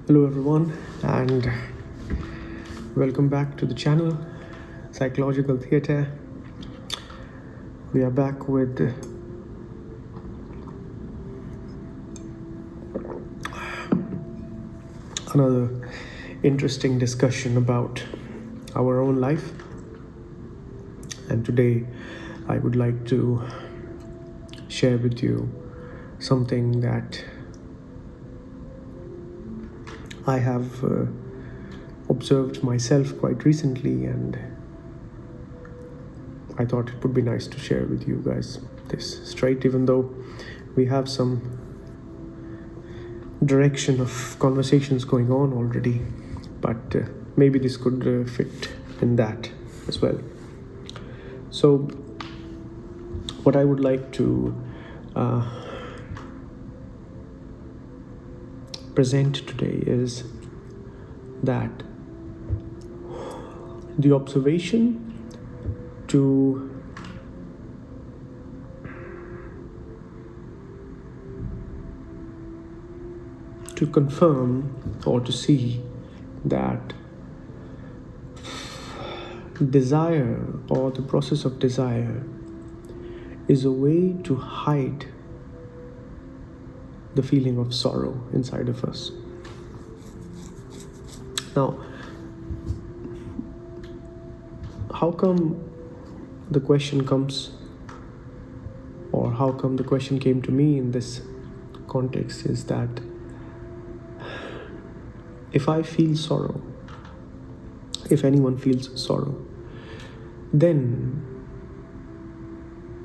Hello, everyone, and welcome back to the channel Psychological Theatre. We are back with another interesting discussion about our own life. And today, I would like to share with you something that I have observed myself quite recently, and I thought it would be nice to share with you guys this straight, even though we have some direction of conversations going on already, but maybe this could fit in that as well. So, what I would like to present today is that the observation to confirm or to see that desire or the process of desire is a way to hide the feeling of sorrow inside of us. Now, how come the question comes, or how come the question came to me in this context, is that if I feel sorrow, if anyone feels sorrow, then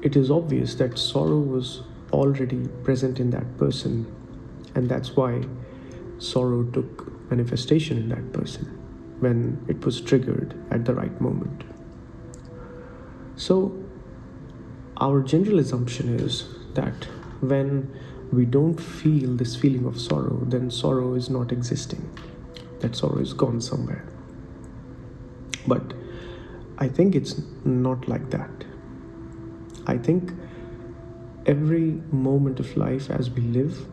it is obvious that sorrow was already present in that person, and that's why sorrow took manifestation in that person when it was triggered at the right moment. So, our general assumption is that when we don't feel this feeling of sorrow, then sorrow is not existing, that sorrow is gone somewhere. But I think it's not like that. I think every moment of life as we live,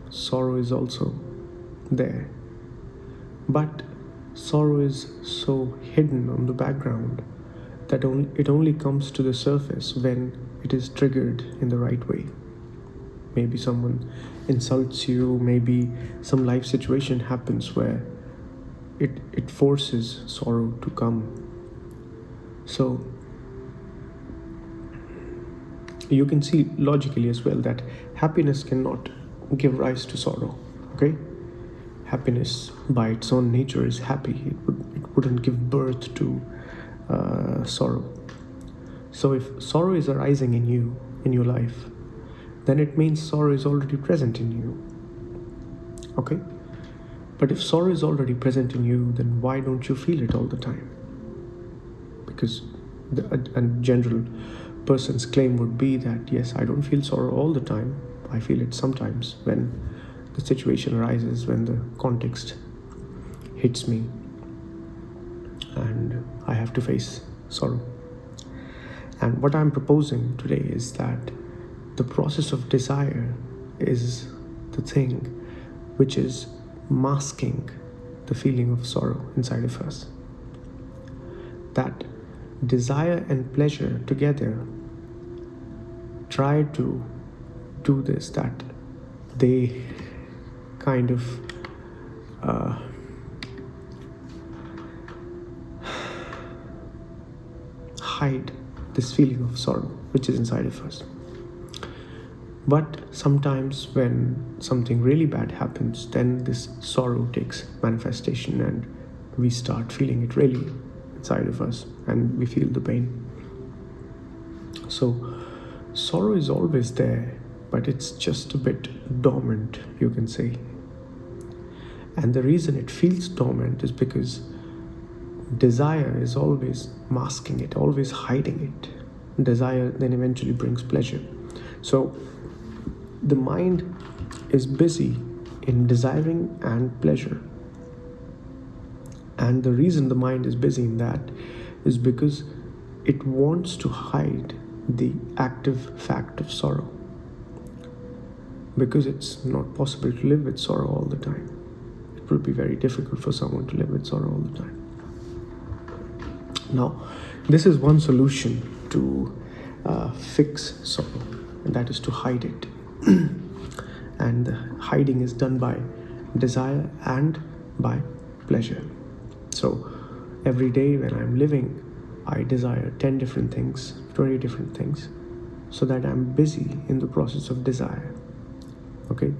sorrow is also there. But sorrow is so hidden on the background that it only comes to the surface when it is triggered in the right way. Maybe someone insults you, maybe some life situation happens where it forces sorrow to come. So you can see logically as well that happiness cannot give rise to sorrow. Okay, happiness by its own nature is happy. It wouldn't give birth to sorrow. So if sorrow is arising in you, in your life, then it means sorrow is already present in you. Okay, but if sorrow is already present in you, then why don't you feel it all the time? Because a general person's claim would be that, yes, I don't feel sorrow all the time. I feel it sometimes when the situation arises, when the context hits me and I have to face sorrow. And what I'm proposing today is that the process of desire is the thing which is masking the feeling of sorrow inside of us. That desire and pleasure together try to do this, that they kind of hide this feeling of sorrow which is inside of us. But sometimes when something really bad happens, then this sorrow takes manifestation and we start feeling it really inside of us and we feel the pain. So sorrow is always there, but it's just a bit dormant, you can say. And the reason it feels dormant is because desire is always masking it, always hiding it. Desire then eventually brings pleasure. So the mind is busy in desiring and pleasure. And the reason the mind is busy in that is because it wants to hide the active fact of sorrow. Because it's not possible to live with sorrow all the time. it will be very difficult for someone to live with sorrow all the time. Now, this is one solution to fix sorrow, and that is to hide it. And the hiding is done by desire and by pleasure. So every day when I'm living, I desire 10 different things, 20 different things, so that I'm busy in the process of desire. Okay?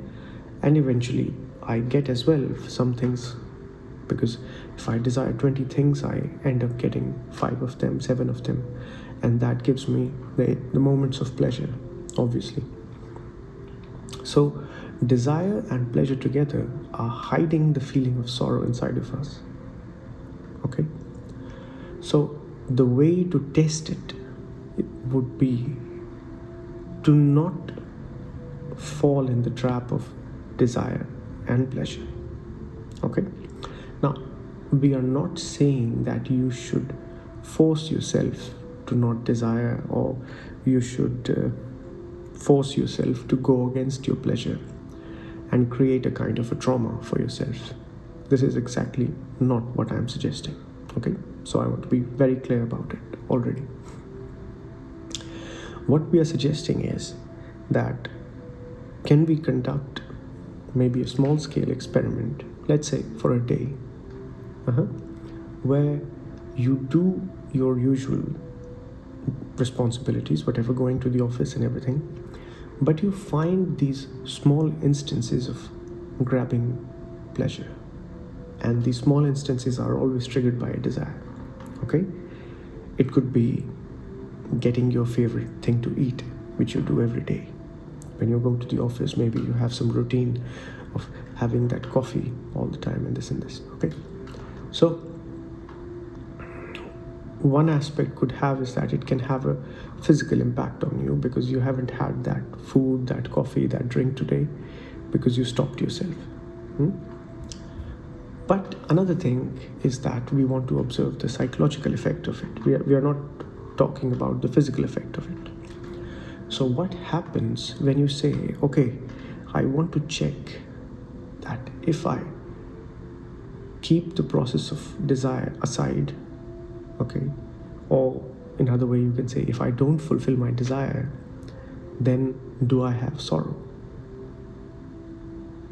And eventually I get as well some things, because if I desire 20 things, I end up getting 5 of them, 7 of them, and that gives me the moments of pleasure, obviously. So desire and pleasure together are hiding the feeling of sorrow inside of us. Okay? So the way to test it would be to not fall in the trap of desire and pleasure. Okay? Now, we are not saying that you should force yourself to not desire, or you should force yourself to go against your pleasure and create a kind of a trauma for yourself. This is exactly not what I'm suggesting. Okay? So I want to be very clear about it already. What we are suggesting is that can we conduct maybe a small scale experiment, let's say for a day, where you do your usual responsibilities, whatever, going to the office and everything, but you find these small instances of grabbing pleasure, and these small instances are always triggered by a desire. Okay? It could be getting your favorite thing to eat, which you do every day. When you go to the office, maybe you have some routine of having that coffee all the time and this and this. Okay? So one aspect could have is that it can have a physical impact on you, because you haven't had that food, that coffee, that drink today, because you stopped yourself. But another thing is that we want to observe the psychological effect of it. We are not talking about the physical effect of it. So what happens when you say, okay, I want to check that if I keep the process of desire aside, okay, or in other way you can say, if I don't fulfill my desire, then do I have sorrow?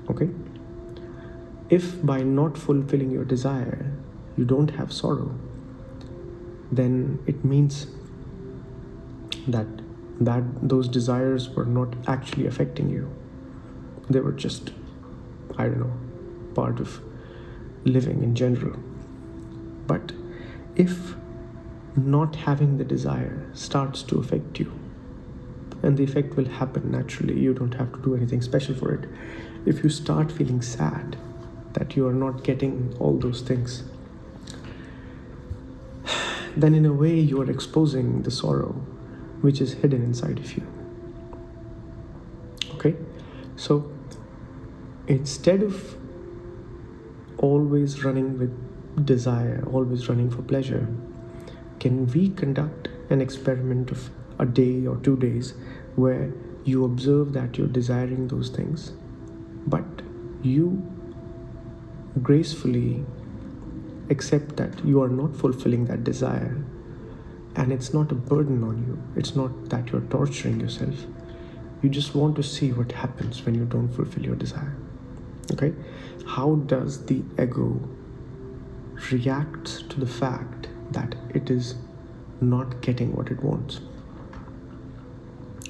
Okay? If by not fulfilling your desire you don't have sorrow, then it means that those desires were not actually affecting you. They were just, part of living in general. But if not having the desire starts to affect you, and the effect will happen naturally, you don't have to do anything special for it. If you start feeling sad that you are not getting all those things, then in a way you are exposing the sorrow which is hidden inside of you. Okay? So instead of always running with desire, always running for pleasure, can we conduct an experiment of a day or 2 days where you observe that you're desiring those things, but you gracefully accept that you are not fulfilling that desire, and it's not a burden on you. It's not that you're torturing yourself. You just want to see what happens when you don't fulfill your desire. Okay? How does the ego react to the fact that it is not getting what it wants?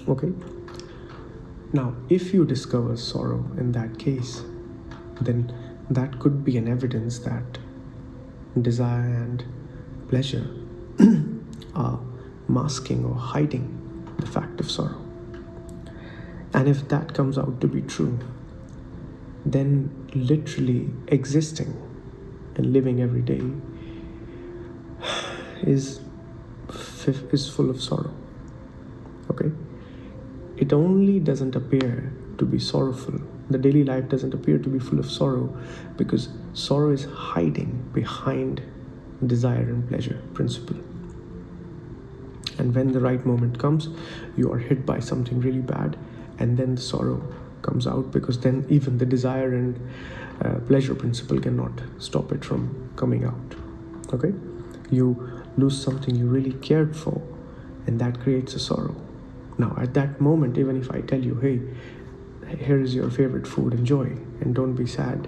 Okay? Now, if you discover sorrow in that case, then that could be an evidence that desire and pleasure are masking or hiding the fact of sorrow. And if that comes out to be true, then literally existing and living every day is full of sorrow. Okay? It only doesn't appear to be sorrowful. The daily life doesn't appear to be full of sorrow because sorrow is hiding behind desire and pleasure principle. And when the right moment comes, you are hit by something really bad, and then the sorrow comes out, because then even the desire and pleasure principle cannot stop it from coming out. Okay, you lose something you really cared for, and that creates a sorrow. Now at that moment, even if I tell you, hey, here is your favorite food, enjoy and don't be sad,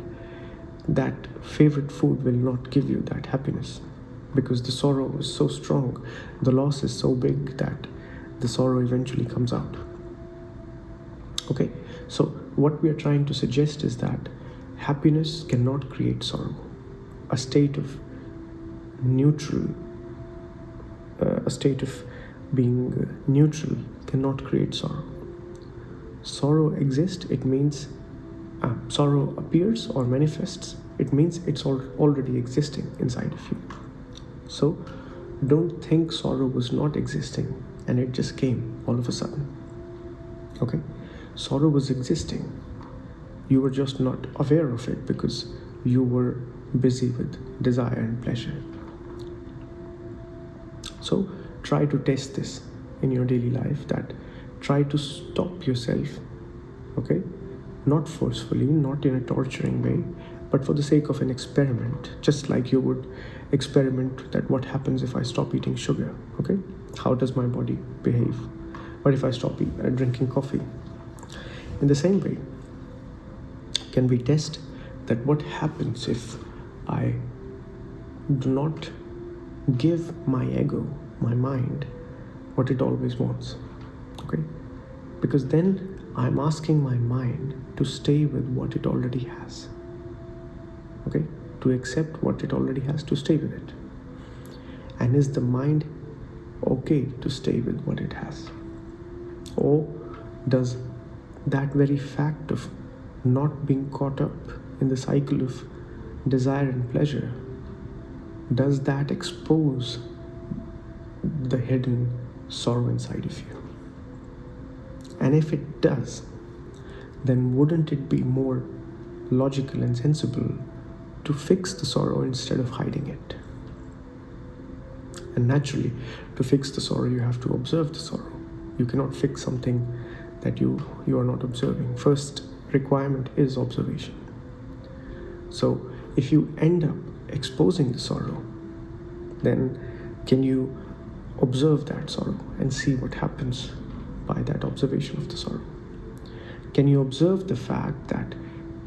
that favorite food will not give you that happiness, because the sorrow is so strong, the loss is so big that the sorrow eventually comes out. Okay, so what we are trying to suggest is that happiness cannot create sorrow. A state of neutral, a state of being neutral cannot create sorrow. Sorrow exists, it means sorrow appears or manifests, it means it's already existing inside of you. So don't think sorrow was not existing and it just came all of a sudden. Okay, sorrow was existing, you were just not aware of it because you were busy with desire and pleasure. So try to test this in your daily life, that try to stop yourself, okay, not forcefully, not in a torturing way, but for the sake of an experiment, just like you would experiment that what happens if I stop eating sugar. Okay, how does my body behave? What if I stop drinking coffee? In the same way, can we test that what happens if I do not give my ego, my mind, what it always wants? Okay, because then I'm asking my mind to stay with what it already has. Okay, to accept what it already has, to stay with it. And is the mind okay to stay with what it has? Or does that very fact of not being caught up in the cycle of desire and pleasure, does that expose the hidden sorrow inside of you? And if it does, then wouldn't it be more logical and sensible to fix the sorrow instead of hiding it? And naturally, to fix the sorrow, you have to observe the sorrow. You cannot fix something that you are not observing. First requirement is observation. So if you end up exposing the sorrow, then can you observe that sorrow and see what happens by that observation of the sorrow? Can you observe the fact that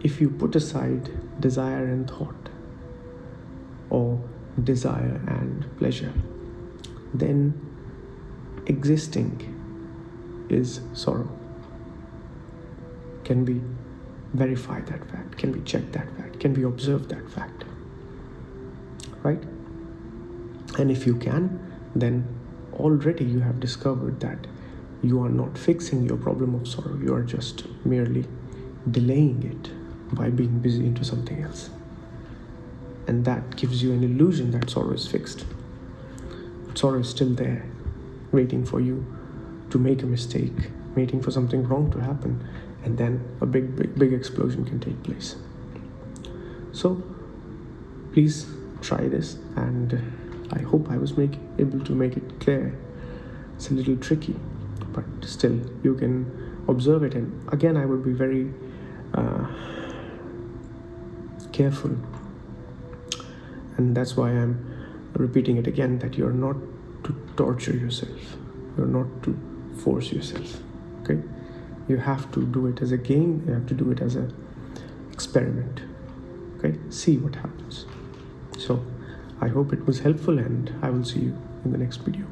if you put aside desire and thought, or desire and pleasure, then existing is sorrow? Can we verify that fact? Can we check that fact? Can we observe that fact? Right? And if you can, then already you have discovered that you are not fixing your problem of sorrow, you are just merely delaying it by being busy into something else. And that gives you an illusion that sorrow is fixed. But sorrow is still there, waiting for you to make a mistake, waiting for something wrong to happen, and then a big explosion can take place. So please try this, and I hope I was able to make it clear. It's a little tricky, but still you can observe it. And again, I would be very careful, and that's why I'm repeating it again, that you're not to torture yourself, you're not to force yourself. Okay, you have to do it as a game, you have to do it as an experiment. Okay, see what happens. So I hope it was helpful, and I will see you in the next video.